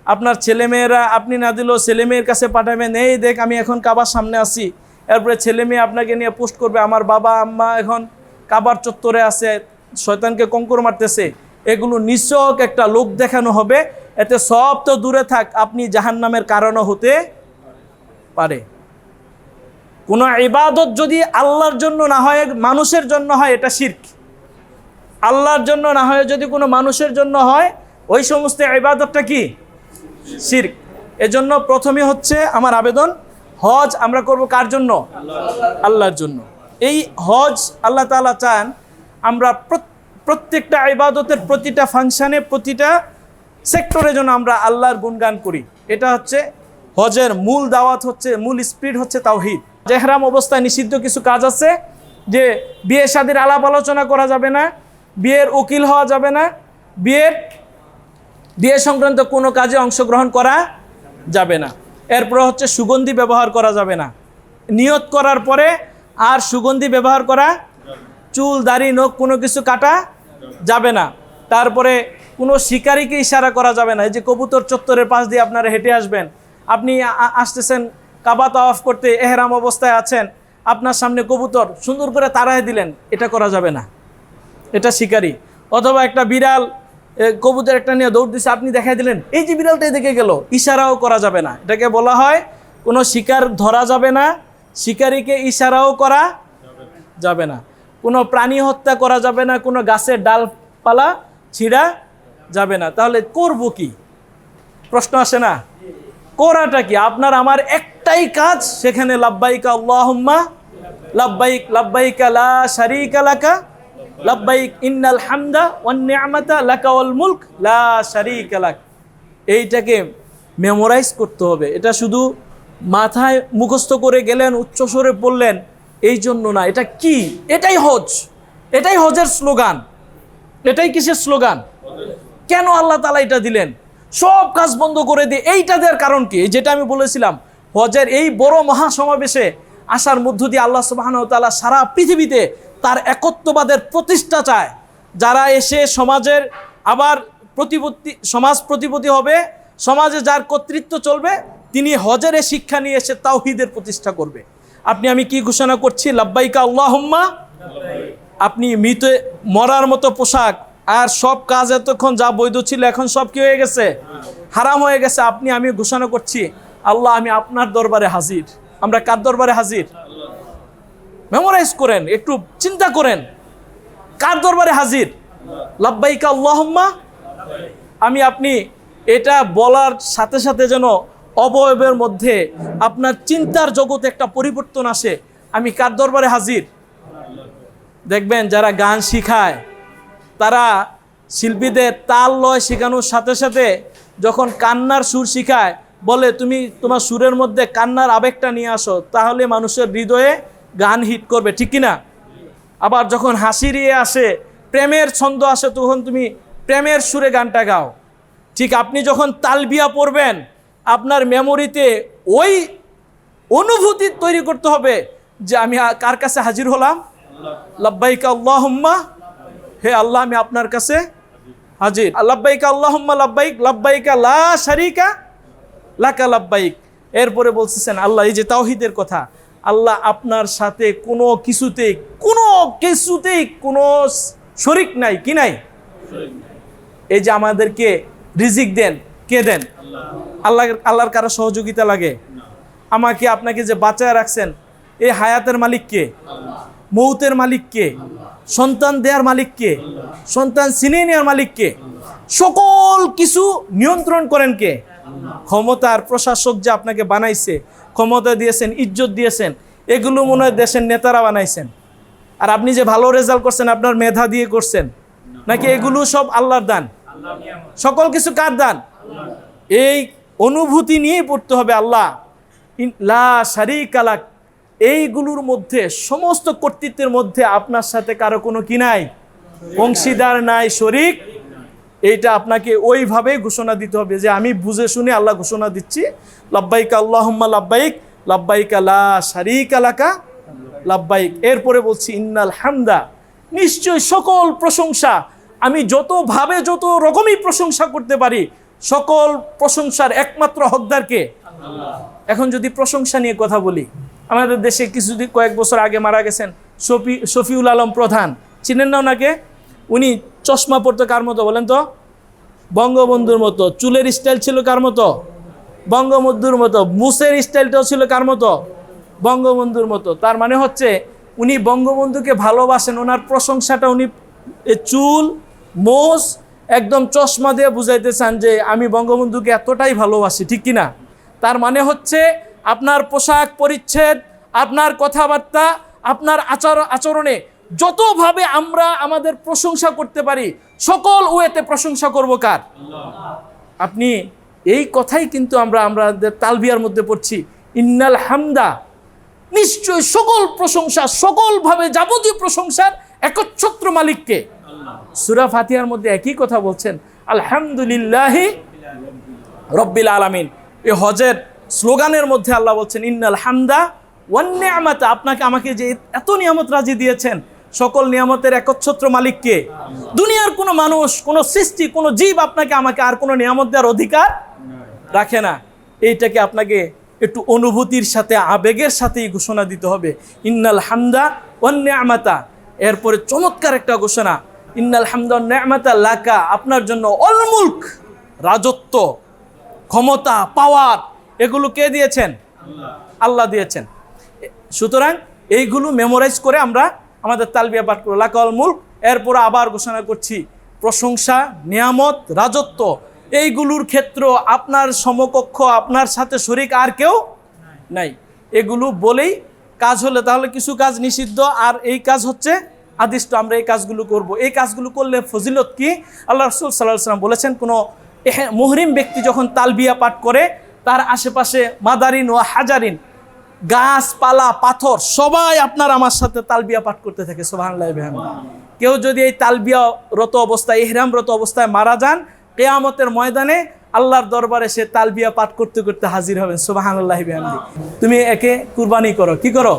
আপনার ছেলেমেয়েরা, আপনি না দিলেও ছেলেমেয়ের কাছে পাঠাবেন, এই দেখ আমি এখন কাবার সামনে আছি, এরপরে ছেলেমেয়ে আপনাকে নিয়ে পোস্ট করবে, আমার বাবা আম্মা এখন কাবার চত্বরে আছে, শয়তানকে কঙ্কর মারতেছে। এগুলো নিছক একটা লোক দেখানো হবে। এতে সব তো দূরে থাক, আপনি জাহান্নামের কারণও হতে পারে। কোনো ইবাদত যদি আল্লাহর জন্য না হয়, মানুষের জন্য হয়, এটা শিরক। আল্লাহর জন্য না হয় যদি কোনো মানুষের জন্য হয়, ওই সমস্ত ইবাদতটা কি? শিরক। এজন্য প্রথমে হচ্ছে আমার আবেদন, হজ আমরা করব কার জন্য? আল্লাহর জন্য। এই হজ আল্লাহ তাআলা চান আমরা প্রত্যেকটা ইবাদতের প্রতিটা ফাংশনে, প্রতিটা সেক্টরে যেন আমরা আল্লাহর গুণগান করি। এটা হচ্ছে হজের মূল দাওয়াত, হচ্ছে মূল স্পিরিট হচ্ছে তাওহীদ। ইহরাম অবস্থায় নিষিদ্ধ কিছু কাজ আছে, যে বিয়ে শাদীর আলাপ আলোচনা করা যাবে না, বিয়ের উকিল হওয়া যাবে না, বিয়ে সংক্রান্ত কোনো কাজে অংশগ্রহণ করা যাবে না। এরপর হচ্ছে সুগন্ধি ব্যবহার করা যাবে না। নিয়ত করার পরে আর সুগন্ধি ব্যবহার করা, চুল দাড়ি নখ কোনো কিছু কাটা যাবে না। তারপরে কোনো শিকারীকে ইশারা করা যাবে না। এই যে কবুতর চত্বরের পাশ দিয়ে আপনারা হেঁটে আসবেন, আপনি আসতেছেন কাবা তাওয়াফ করতে, এহরাম অবস্থায় আছেন, আপনার সামনে কবুতর সুন্দর করে তাড়ায় দিলেন, এটা করা যাবে না, এটা শিকারী। অথবা একটা বিড়াল, কবুতর একটা নিয়ে দৌড় দিচ্ছে, আপনি দেখাই দিলেন, এই যে বিড়ালটাই দেখে গেল, ইশারাও করা যাবে না। এটাকে বলা হয় কোনো শিকার ধরা যাবে না, শিকারীকে ইশারাও করা যাবে না, কোনো প্রাণী হত্যা করা যাবে না, কোনো গাছের ডালপালা ছিঁড়া যাবে না। তাহলে করব কি? প্রশ্ন আসে না? করাটা কি? আপনার আমার একটাই কাজ, সেখানে লাব্বাইক আল্লাহুম্মা লাব্বাইক, লাব্বাইক লা শারীকা লাকা লাব্বাইক ইন্নাল হামদা ওয়ান নি'মাতা লাকা ওয়াল মুলক লা শারীকা লাক। এইটাকে মেমোরাইজ করতে হবে। এটা শুধু মাথায় মুখস্থ করে গেলেন, উচ্চস্বরে পড়লেন, এই জন্য না। এটা কি? এটাই হজ, এটাই হজের স্লোগান। এটাই কিসের স্লোগান? কেন আল্লাহ তাআলা এটা দিলেন? সব কাজ বন্ধ করে দিয়ে এইটা দেওয়ার কারণ কি? যেটা আমি বলেছিলাম, হজের এই বড় মহাসমাবেশে আসার মধ্য দিয়ে আল্লাহ সুবহানাহু ওয়া তাআলা সারা পৃথিবীতে তার একত্ববাদের প্রতিষ্ঠা চায়। যারা এসে সমাজের আবার সমাজ প্রতিপত্তি হবে, সমাজে যার কর্তৃত্ব চলবে, তিনি হজের শিক্ষা নিয়ে এসে তাওহীদের প্রতিষ্ঠা করবে। আমি কি ঘোষণা করছি? লাব্বাইকা আল্লাহুম্মা। আপনি মরার মতো পোশাক আর সব কাজ এতক্ষণ যা বৈধ ছিল, এখন সব কি হয়ে গেছে? হারাম হয়ে গেছে। আমি ঘোষণা করছি, আল্লাহ, আমি আপনার দরবারে হাজির। আমরা কার দরবারে হাজির? মেমোরাইজ করেন, একটু চিন্তা করেন, কার দরবারে হাজির? লাব্বাইকা আল্লাহুম্মা। আপনি এটা বলার সাথে সাথে যেন অবয়বের মধ্যে আপনার চিন্তার জগতে একটা পরিবর্তন আসে। আমি কার দরবারে হাজির? দেখবেন যারা গান শিখায়, তারা শিল্পীদের তাল লয় শেখানোর সাথে সাথে যখন কান্নার সুর শিখায়, বলে তুমি তোমার সুরের মধ্যে কান্নার আবেগটা নিয়ে আসো, তাহলে মানুষের হৃদয়ে গান হিট করবে, ঠিক কিনা? আবার যখন হাসির ইয়ে আসে, প্রেমের ছন্দ আসে, তখন তুমি প্রেমের সুরে গানটা গাও। ঠিক আপনি যখন তালবিয়া পড়বেন, আপনার মেমোরিতে ওই অনুভূতি তৈরি করতে হবে যে আমি কার কাছে হাজির হলাম, লাব্বাইকা আল্লাহুম্মা, হে আল্লাহ আমি আপনার কাছে হাজির। লাব্বাইকা আল্লাহুম্মা লাব্বাইক, লাব্বাইকা লা শারিকা লাকা লাব্বাইক। এরপরে বলতেছেন আল্লাহ, এই যে তাওহীদের কথা, আল্লাহ আপনার সাথে কোনো কিছুতেই কোনো শরিক নাই, কি নাই? এই যে আমাদেরকে রিজিক দেন, কে দেন? আল্লাহর কারো সহযোগিতা লাগে? আমাকে আপনাকে যে বাঁচায় রাখছেন, এই হায়াতের মালিক কে? মৌতের মালিক কে? সন্তান দেওয়ার মালিক কে? সন্তান ছিনিয়ে নেওয়ার মালিক কে? সকল কিছু নিয়ন্ত্রণ করেন কে? ক্ষমতার প্রশাসক যে আপনাকে বানাইছে, ক্ষমতা দিয়েছেন, ইজ্জত দিয়েছেন, এগুলো মনে হয় দেশের নেতারা বানাইছেন। আর আপনি যে ভালো রেজাল্ট করছেন আপনার মেধা দিয়ে করছেন নাকি এগুলো সব আল্লাহর দান? সকল কিছু কার দান? এই অনুভূতি নিয়ে পড়তে হবে আল্লাহ লা শারিকা লাক। এইগুলোর মধ্যে, সমস্ত কর্তৃত্বের মধ্যে আপনার সাথে কারো কোনো কি নাই, অংশীদার নাই, শরিক। এইটা আপনাকে ওইভাবে ঘোষণা দিতে হবে যে আমি বুঝে শুনে আল্লাহ ঘোষণা দিচ্ছি, লাব্বাইকা আল্লাহুম্মা লাব্বাইক, লাব্বাইকা লা শারিকা লাকা লাব্বাইক। এরপরে বলছি ইন্নাল হামদা, নিশ্চয় সকল প্রশংসা, আমি যতভাবে যত রকমই প্রশংসা করতে পারি, সকল প্রশংসার একমাত্র হকদার কে? এখন যদি প্রশংসা নিয়ে কথা বলি, আমাদের দেশে কয়েক বছর আগে মারা গেছেন শফিউল আলম প্রধান, চিনেন না ওনাকে? উনি চশমা পরতো কার মতো বলেন তো? বঙ্গবন্ধুর মতো। চুলের স্টাইল ছিল কার মতো? বঙ্গবন্ধুর মতো। মুসের স্টাইলটাও ছিল কার মতো? বঙ্গবন্ধুর মতো। তার মানে হচ্ছে উনি বঙ্গবন্ধুকে ভালোবাসেন, ওনার প্রশংসাটা উনি চুল, মোজ, একদম চশমা দিয়ে বুঝাইতে চান যে আমি বঙ্গবন্ধুকে এতটাই ভালোবাসি, ঠিক কিনা? তার মানে হচ্ছে আপনার পোশাক পরিচ্ছদ, আপনার কথাবার্তা, আপনার আচরণে যতভাবে আমরা আমাদের প্রশংসা করতে পারি, সকল ওয়েতে প্রশংসা করব কার? আপনি এই কথাই কিন্তু আমাদের তালবিয়ার মধ্যে পড়ছি, ইন্নাল হামদা, নিশ্চয় সকল প্রশংসা, সকলভাবে যাবতীয় প্রশংসার একচ্ছত্র মালিককে। সূরা ফাতিহার মধ্যে একই কথা বলছেন, আলহামদুলিল্লাহি রব্বিল আলামিন। এই হজের স্লোগানের মধ্যে আল্লাহ বলছেন ইন্নাল হামদা ওয়ান নি'মাতা, আপনাকে আমাকে যে এত নিয়ামত রাজি দিয়েছেন, সকল নিয়ামতের একচ্ছত্র মালিককে। দুনিয়ার কোনো মানুষ, কোনো সৃষ্টি, কোনো জীব আপনাকে আমাকে আর কোনো নিয়ামত দেওয়ার অধিকার রাখে না। এইটাকে আপনাকে একটু অনুভূতির সাথে, আবেগের সাথেই ঘোষণা দিতে হবে, ইন্নাল হামদা ওয়ান নি'মাতা। এরপরে চমৎকার একটা ঘোষণা, ইন্নাল হামদা ওয়ান নি'মাতা লাকা, আপনার জন্য অল মুলক, রাজত্ব, ক্ষমতা, পাওয়ার, এগুলো কে দিয়েছেন? আল্লাহ দিয়েছেন। সুতরাং এইগুলো মেমোরাইজ করে আমরা আমাদের তালবিয়া পাঠ করব, লাকাল মুলক। এরপর আবার ঘোষণা করছি প্রশংসা, নিয়ামত, রাজত্ব, এইগুলোর ক্ষেত্র আপনার সমকক্ষ, আপনার সাথে শরিক আর কেউ নাই। এগুলো বলেই কাজ হলে, তাহলে কিছু কাজ নিষিদ্ধ আর এই কাজ হচ্ছে আদিষ্ট, আমরা এই কাজগুলো করব। এই কাজগুলো করলে ফজিলত কি? আল্লাহ রাসূল সাল্লাল্লাহু আলাইহি ওয়াসাল্লাম বলেছেন, কোনো মুহরিম ব্যক্তি যখন তালবিয়া পাঠ করে, তার আশেপাশে মাদারিন ও হাজারিন, গাছপালা, পাথর, সবাই আপনার আমার সাথে তালবিয়া পাঠ করতে থাকে, সুবহানাল্লাহ বিহামদিহি। কেউ যদি এই তালবিয়ারত অবস্থায়, ইহরামরত অবস্থায় মারা যান, কিয়ামতের ময়দানে আল্লাহর দরবারে সে তালবিয়া পাঠ করতে করতে হাজির হবেন, সুবহানাল্লাহ বিহামদিহি। তুমি একে কুরবানি করো, কি করো?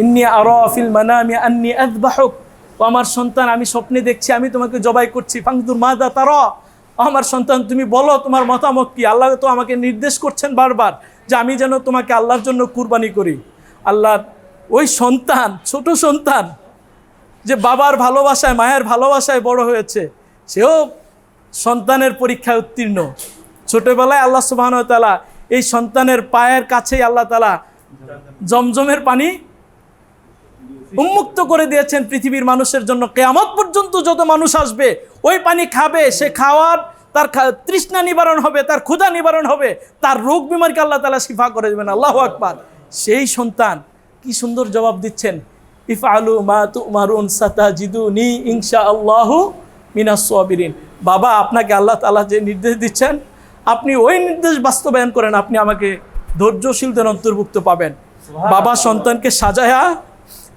ইন্নী আরা ফিল মানামি আন্নী আযবাহুক, ও আমার সন্তান, আমি স্বপ্নে দেখছি আমি তোমাকে জবাই করছি, ফানজুর মাযা তারা, আমার সন্তান তুমি বলো তোমার মতামত কি? আল্লাহ তো আমাকে নির্দেশ করছেন বারবার যে আমি যেন তোমাকে আল্লাহর জন্য কুরবানি করি। আল্লাহর ওই সন্তান, ছোট সন্তান যে বাবার ভালোবাসায়, মায়ের ভালোবাসায় বড় হয়েছে, সেও সন্তানের পরীক্ষায় উত্তীর্ণ। ছোটবেলায় আল্লাহ সুবহানাহু ওয়া তাআলা এই সন্তানের পায়ের কাছেই আল্লাহ তাআলা জমজমের পানি উন্মুক্ত করে দিয়েছেন পৃথিবীর মানুষের জন্য। কিয়ামত পর্যন্ত যত মানুষ আসবে ওই পানি খাবে, সে খাওয়ার, তার তৃষ্ণা নিবারণ হবে, তার ক্ষুধা নিবারণ হবে, তার রোগ বিমারকে আল্লাহ তাআলা শিফা করে দেবেন। আল্লাহু আকবার। সেই সন্তান কি সুন্দর জবাব দিচ্ছেন, ইফআলু মা তুমারুন সাতাজিদুনি ইনশাআল্লাহু মিনাস সাবিরিন। বাবা, আপনাকে আল্লাহ তাআলা যে নির্দেশ দিচ্ছেন, আপনি ওই নির্দেশ বাস্তবায়ন করেন, আপনি আমাকে ধৈর্যশীলদের অন্তর্ভুক্ত পাবেন। বাবা সন্তানকে সাজায়া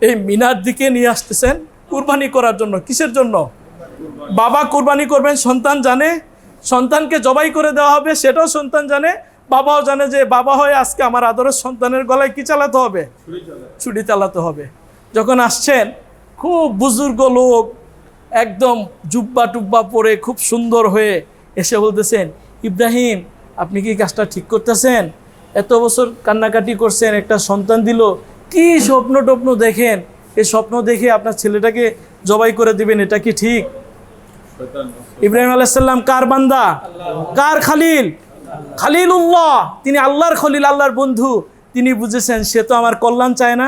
এই মিনার দিকে নিয়ে আসতেছেন কুরবানি করার জন্য। কিসের জন্য? বাবা কুরবানি করবেন, সন্তান জানে, সন্তানকে জবাই করে দেওয়া হবে সেটাও সন্তান জানে, বাবাও জানে যে বাবা হয়ে আজকে আমার আদরের সন্তানের গলায় কি চালাতে হবে? ছুরি চালাতে হবে। যখন আসছেন খুব বুজুর্গ লোক, একদম জুব্বা টুব্বা পরে খুব সুন্দর হয়ে এসে বলতেছেন, ইব্রাহিম আপনি কি কাজটা ঠিক করতেছেন? এত বছর কান্নাকাটি করছেন, একটা সন্তান দিল, কি স্বপ্ন টপ্ন দেখেন, এই স্বপ্ন দেখে আপনার ছেলেটাকে জবাই করে দিবেন, এটা কি ঠিক? ইব্রাহিম আলাইহিস সালাম কার বান্দা? কার খালিল? খালিলুল্লাহ, তিনি আল্লাহর খলিল, আল্লাহর বন্ধু। তিনি বুঝেছেন সে তো আমার কল্যাণ চায় না।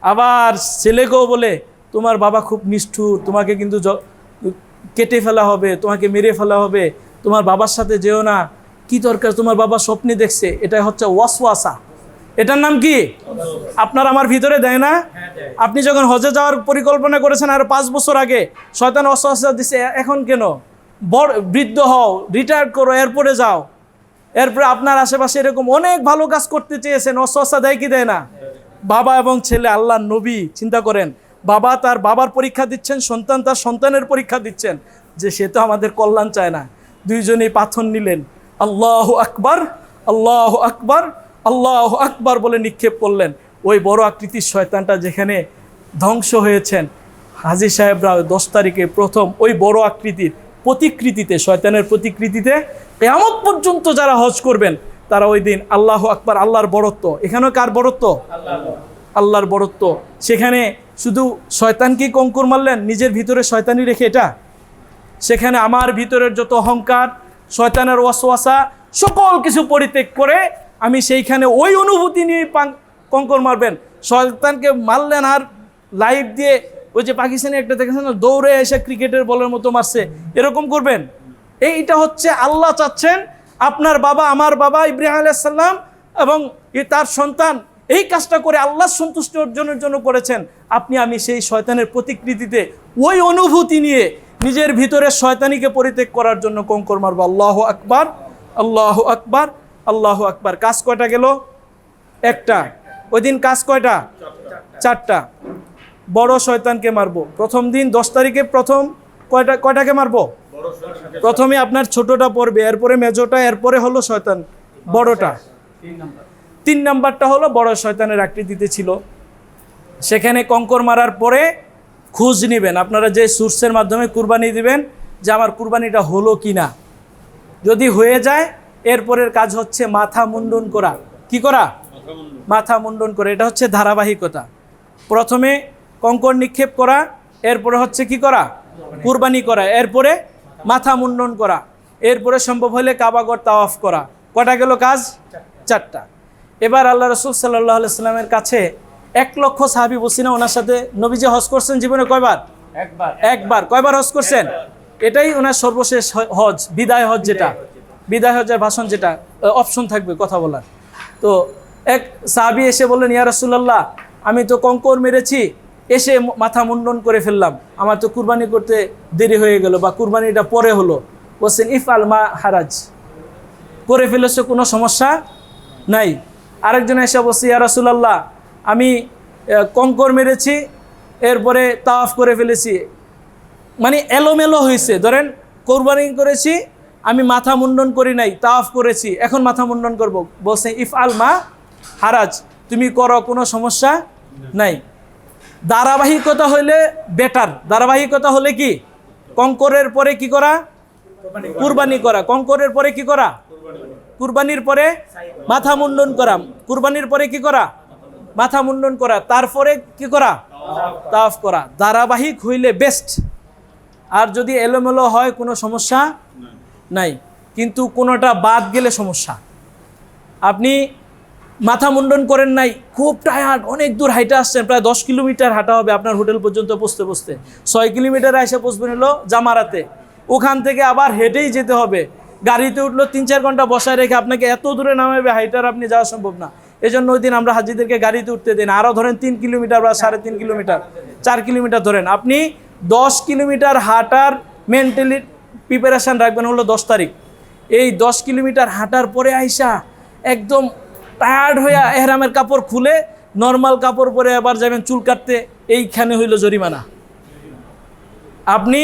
আবার ছেলেকেও বলে, তোমার বাবা খুব নিষ্ঠুর, তোমাকে কিন্তু কেটে ফেলা হবে, তোমাকে মেরে ফেলা হবে, তোমার বাবার সাথে যেও না। কি দরকার, তোমার বাবা স্বপ্নে দেখছে। এটা হচ্ছে ওয়াসওয়াসা। এটার নাম কি? আপনার আমার ভিতরে দেয় না? আপনি যখন হজে যাওয়ার পরিকল্পনা করেছেন আর 5 বছর আগে, শয়তান ওয়াসওয়াসা দিছে, এখন কেন? বৃদ্ধ হও, রিটায়ার করো, এরপরে যাও। এরপরে আপনার আশেপাশে এরকম অনেক ভালো কাজ করতে চেয়েছেন, ওয়াসওয়াসা দেয় কি দেয় না? বাবা এবং ছেলে, আল্লাহর নবী, চিন্তা করেন, বাবা তার বাবার পরীক্ষা দিচ্ছেন, সন্তান তার সন্তানের পরীক্ষা দিচ্ছেন, যে সে তো আমাদের কল্যাণ চায় না। দুইজনেই পাথর নিলেন, আল্লাহু আকবার, আল্লাহু আকবার, আল্লাহু আকবার বলে নিক্ষেপ করলেন। ওই বড় আকৃতির শয়তানটা যেখানে ধ্বংস হয়েছেন, হাজী সাহেবরা 10 তারিখে প্রথম ওই বড় আকৃতির প্রতিকৃতিতে, শয়তানের প্রতিকৃতিতে কিয়ামত পর্যন্ত যারা হজ করবেন তারা ওই দিন আল্লাহু আকবার, আল্লাহর বড়ত্ব। এখানেও কার বড়ত্ব? আল্লাহর বড়ত্ব। সেখানে শুধু শয়তানকেই কঙ্কর মারলেন, নিজের ভিতরে শয়তানি রেখে, এটা সেখানে আমার ভিতরের যত অহংকার, শয়তানের ওয়াসওয়াসা, সকল কিছু পরিত্যাগ করে আমি সেইখানে ওই অনুভূতি নিয়ে কঙ্কর মারবেন। শয়তানকে মারলেন আর লাইভ দিয়ে, ওই যে পাকিস্তানি একটা দেখেছেন না, দৌড়ে এসে ক্রিকেটের বলের মতো মারছে, এরকম করবেন? এইটা হচ্ছে আল্লাহ চাচ্ছেন আপনার বাবা, আমার বাবা ইব্রাহিম আলাইহিস সালাম এবং তার সন্তান এই কাজটা করে আল্লাহ সন্তুষ্টি অর্জনের জন্য করেছেন। আপনি আমি সেই শয়তানের প্রতিকৃতিতে ওই অনুভূতি নিয়ে নিজের ভিতরে শয়তানিকে পরিত্যাগ করার জন্য কঙ্কর মারবো। আল্লাহু আকবার, আল্লাহু আকবার, আল্লাহু আকবার। কাজ কয়টা গেল? একটা। ওই দিন কাজ কয়টা? 4টা। বড় শয়তানকে মারবো প্রথম দিন 10 তারিখে। প্রথম কয়টাকে মারবো? প্রথমে আপনার ছোটটা পড়বে, এরপরে মেজোটা, এরপরে হলো শয়তান বড়টা। 3 নাম্বারটা হলো বড় শয়তানের আকৃতিতে ছিল। সেখানে কঙ্কর মারার পরে খোঁজ নেবেন, আপনারা যে সোর্সের মাধ্যমে কুরবানি দিবেন, যে আমার কুরবানিটা হলো কি না। যদি হয়ে যায়, এরপরের কাজ হচ্ছে মাথা মুন্ডন করা। কি করা? মাথা মুন্ডন করে। এটা হচ্ছে ধারাবাহিকতা। প্রথমে কঙ্কর নিক্ষেপ করা, এরপরে হচ্ছে কি করা? কুরবানি করা, এরপরে মাথা মুন্ডন করা, এরপরে সম্ভব হলে কাবাগর তাওয়াফ করা। কটা গেল কাজ? 4টা। এবার আল্লাহ রাসূল সাল্লাল্লাহু আলাইহি সাল্লামের কাছে 1 লক্ষ সাহাবী বসি না, ওনার সাথে নবীজি হজ করছেন জীবনে কয়বার? একবার। কয়বার হজ করছেন? এটাই ওনার সর্বশেষ হজ, বিদায় হজ। যেটা বিদায় হজের ভাষণ, যেটা অপশন থাকবে কথা বলার। তো এক সাহাবী এসে বললেন, ইয়া রাসূলুল্লাহ, আমি তো কঙ্কর মেরেছি, এসে মাথা মুন্ডন করে ফেললাম, আমার তো কুরবানি করতে দেরি হয়ে গেল, বা কুরবানিটা পরে হলো। বলছেন, ইফআল মা হারাজ, করে ফেলেছো, কোনো সমস্যা নাই। আরেকজন এসে বলছে, ইয়া রাসূলুল্লাহ, আমি কঙ্কর মেরেছি, এরপরে তাওয়াফ করে ফেলেছি, মানে এলোমেলো হয়েছে। ধরেন কোরবানি করেছি, আমি মাথা মুন্ডন করি নাই, তাওয়াফ করেছি, এখন মাথা মুন্ডন করব। বলছে, ইফআল মা হারাজ, তুমি করো, কোনো সমস্যা নাই। ধারাবাহিকতা হলে বেটার। ধারাবাহিকতা হলে কি? কঙ্করের পরে কি করা? কুরবানি করা। কঙ্করের পরে কি করা? কুরবানির পরে মাথা মুন্ডন করা। কুরবানির পরে কি করা? মাথা মুন্ডন করা। তারপরে কি করা? তাওয়াফ করা। ধারাবাহিক হইলে বেস্ট। আর যদি এলোমেলো হয় কোনো সমস্যা নাই, কিন্তু কোনোটা বাদ গেলে সমস্যা। আপনি মাথা মুন্ডন করেন নাই, খুব টায়ার্ড, অনেক দূর হাইটে আসছেন, প্রায় 10 কিলোমিটার হাঁটা হবে আপনার হোটেল পর্যন্ত পৌঁছতে। 6 কিলোমিটার এসে পৌঁছবেন হলো জামারাতে, ওখান থেকে আবার হেঁটেই যেতে হবে। গাড়িতে উঠলো 3-4 ঘন্টা বসায় রেখে আপনাকে এত দূরে নামাবে, হাইটার আপনি যাওয়া সম্ভব না। এই জন্য ওই দিন আমরা হাজিদেরকে গাড়িতে উঠতে দিন। আরও ধরেন 3 কিলোমিটার বা 3.5 কিলোমিটার, 4 কিলোমিটার ধরেন। আপনি 10 কিলোমিটার হাঁটার মেন্টালি প্রিপারেশান রাখবেন হলো 10 তারিখ। এই 10 কিলোমিটার হাঁটার পরে আইসা একদম টায়ার্ড হইয়া এহরামের কাপড় খুলে নর্মাল কাপড় পরে আবার যাবেন চুল কাটতে, এইখানে হইল জরিমানা। আপনি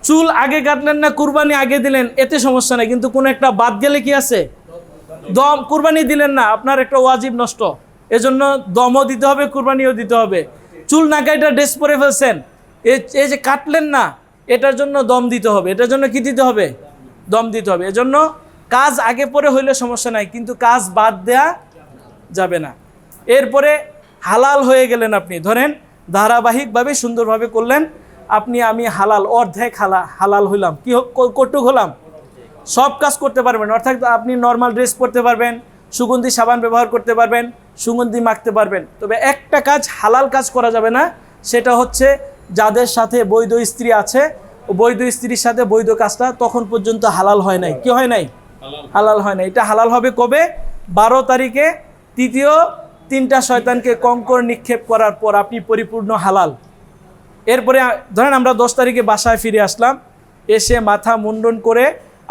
চুল আগে কাটলেন না, কুরবানি আগে দিলেন, এতে সমস্যা নেই, কিন্তু কোনো একটা বাদ গেলে কি আছে? দম। কুরবানি দিলেন না, আপনার একটা ওয়াজিব নষ্ট, এজন্য দমও দিতে হবে, কুরবানিও দিতে হবে। চুল না কাটা ড্রেস পরে ফেলছেন, এই যে কাটলেন না, এটার জন্য দম দিতে হবে। এটার জন্য কি দিতে হবে? দম দিতে হবে। এজন্য কাজ আগে পরে হইলে সমস্যা নাই, কিন্তু কাজ বাদ দেয়া যাবে না। এরপরে হালাল হয়ে গেলেন আপনি, ধরেন ধারাবাহিকভাবে সুন্দরভাবে করলেন আপনি, আমি হালাল, অর্ধেক হালাল হইলাম। কি কটুক হলাম? সব কাজ করতে পারবেন, অর্থাৎ আপনি নর্মাল ড্রেস পরতে পারবেন, সুগন্ধি সাবান ব্যবহার করতে পারবেন, সুগন্ধি মাখতে পারবেন। তবে একটা কাজ হালাল কাজ করা যাবে না, সেটা হচ্ছে যাদের সাথে বৈধ স্ত্রী আছে, বৈধ স্ত্রীর সাথে বৈধ কাজটা তখন পর্যন্ত হালাল হয় নাই। কি হয় নাই? হালাল হয় নাই। এটা হালাল হবে কবে? 12 তারিখে তৃতীয় 3টা শয়তানকে কঙ্কর নিক্ষেপ করার পর আপনি পরিপূর্ণ হালাল। এরপরে ধরেন আমরা 10 তারিখে বাসায় ফিরে আসলাম, এসে মাথা মুন্ডন করে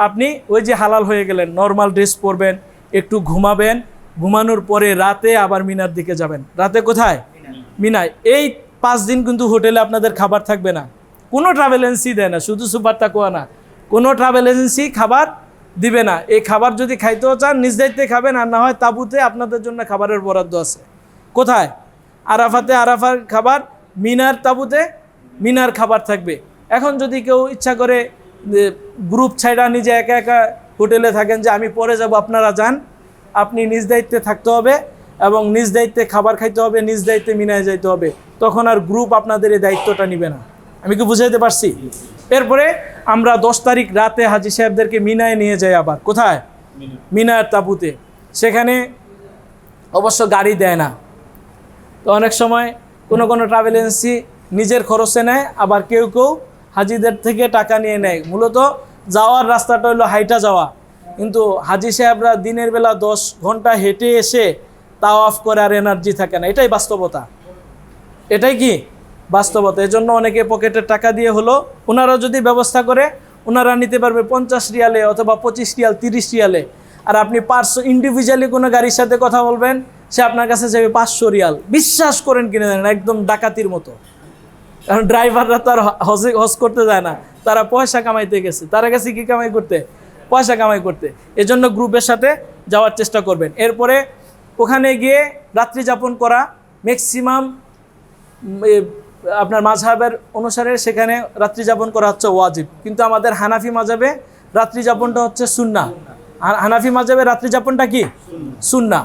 আপনি ওই যে হালাল হয়ে গেলেন, নর্মাল ড্রেস পরবেন, একটু ঘুমাবেন, ঘুমানোর পরে রাতে আবার মিনার দিকে যাবেন। রাতে কোথায়? মিনায়। এই 5 দিন কিন্তু হোটেলে আপনাদের খাবার থাকবে না, কোনো ট্রাভেল এজেন্সি দেয় না, শুধু সুপার তাকুয়া না, কোনো ট্রাভেল এজেন্সি খাবার দিবে না। এই খাবার যদি খাইতেও চান নিজ দায়িত্বে খাবেন, আর না হয় তাঁবুতে আপনাদের জন্য খাবারের বরাদ্দ আছে। কোথায়? আরাফাতে আরাফার খাবার, মিনার তাঁবুতে মিনার খাবার থাকবে। এখন যদি কেউ ইচ্ছা করে গ্রুপ ছাইড়া নিজে একা একা হোটেলে থাকেন যে আমি পরে যাব, আপনারা যান, আপনি নিজ দায়িত্বে থাকতে হবে এবং নিজ দায়িত্বে খাবার খাইতে হবে, নিজ দায়িত্বে মিনায় যাইতে হবে, তখন আর গ্রুপ আপনাদের এই দায়িত্বটা নিবে না। আমি কি বুঝাইতে পারছি? এরপরে আমরা 10 তারিখ রাতে হাজি সাহেবদেরকে মিনায় নিয়ে যাই। আবার কোথায়? মিনার তাঁবুতে। সেখানে অবশ্য গাড়ি দেয় না, তো অনেক সময় কোনো ট্রাভেল এজেন্সি নিজের খরচে নেয়, আবার কেউ কেউ হাজিদের থেকে টাকা নিয়ে নেয়। মূলত যাওয়ার রাস্তাটা হলো হাইটা যাওয়া, কিন্তু হাজি সাহেবরা দিনের বেলা 10 ঘন্টা হেঁটে এসে তাওয়াফ করে আর এনার্জি থাকে না। এটাই বাস্তবতা, এটাই কি বাস্তবতা। এজন্য অনেকে পকেটের টাকা দিয়ে হলো, ওনারা যদি ব্যবস্থা করে ওনারা নিতে পারবে 50 রিয়ালে অথবা 25 রিয়াল, 30 রিয়ালে। আর আপনি ইন্ডিভিজুয়ালি কোনো গাড়ির সাথে কথা বলবেন, সে আপনার কাছে যাবে 500 রিয়াল। বিশ্বাস করেন কিনে দেন, একদম ডাকাতির মতো। কারণ ড্রাইভাররা তো আর হজ করতে যায় না, তারা পয়সা কামাইতে গেছে। তারা গেছে কি কামাই করতে? পয়সা কামাই করতে। এজন্য গ্রুপের সাথে যাওয়ার চেষ্টা করবেন। এরপরে ওখানে গিয়ে রাত্রি যাপন করা, ম্যাক্সিমাম আপনার মাযহাবের অনুসারে সেখানে রাত্রি যাপন করা হচ্ছে ওয়াজিব, কিন্তু আমাদের হানাফি মাযহাবে রাত্রি যাপনটা হচ্ছে সুন্নাহ। হানাফি মাযহাবে রাত্রি যাপনটা কি? সুন্নাহ।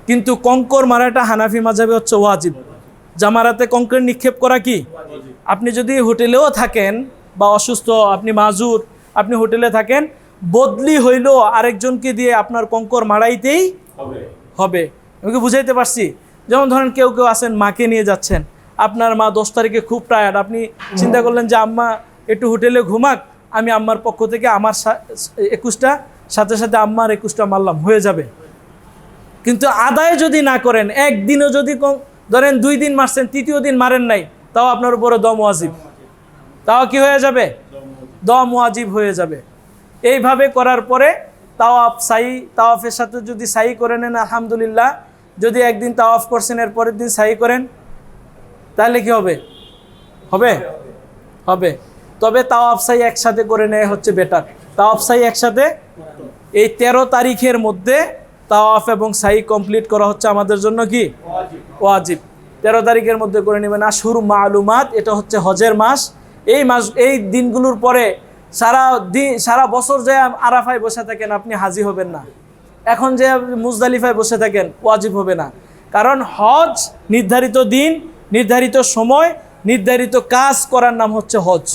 কিন্তু কঙ্কর মারাটা হানাফি মাযহাবে হচ্ছে ওয়াজিব। জামারাতে কঙ্কর নিক্ষেপ করা কি? আপনি যদি হোটেলেও থাকেন বা অসুস্থ, আপনি মাজুর, আপনি হোটেলে থাকেন, বদলি হইলেও আরেকজনকে দিয়ে আপনার কঙ্কর মারাইতেই হবে। আমি কি বুঝাইতে পারছি? যেমন ধরেন কেউ আছেন মাকে নিয়ে যাচ্ছেন, আপনার মা 10 তারিখে খুব টায়ার্ড, আপনি চিন্তা করলেন যে আম্মা একটু হোটেলে ঘুমাক, আমি আম্মার পক্ষ থেকে আমার 21টা সাথে সাথে আম্মার 21টা মারলাম, হয়ে যাবে। কিন্তু আদায় যদি না করেন, একদিনও যদি ধরেন 2 দিন মারছেন, 3য় দিন মারেন নাই, তাও আপনার উপরে দম ওয়াজিব, তাও কি হয়ে যাবে? দম ওয়াজিব হয়ে যাবে। এইভাবে করার পরে তাওয়াফের সাথে যদি সাই করে নেন আলহামদুলিল্লাহ। যদি একদিন তাওয়াফ করছেন, এর পরের দিন সাই করেন, তাহলে কি হবে? হবে। তবে তাওয়াফ সাই একসাথে করে নেওয়া হচ্ছে বেটার। তাওয়াফ সাই একসাথে এই 13 তারিখের মধ্যে তাওয়াফ এবং সাই কমপ্লিট করা হচ্ছে আমাদের জন্য কি? ওয়াজিব। 13 তারিখের মধ্যে করে নেবেন। আশহুর মালুমাত, এটা হচ্ছে হজের মাস। এই দিনগুলোর পরে সারা বছর যে আরাফায় বসে থাকেন, আপনি হাজি হবেন না। এখন যে মুজদালিফায় বসে থাকেন, ওয়াজিব হবে না। কারণ হজ নির্ধারিত দিন, নির্ধারিত সময়, নির্ধারিত কাজ করার নাম হচ্ছে হজ।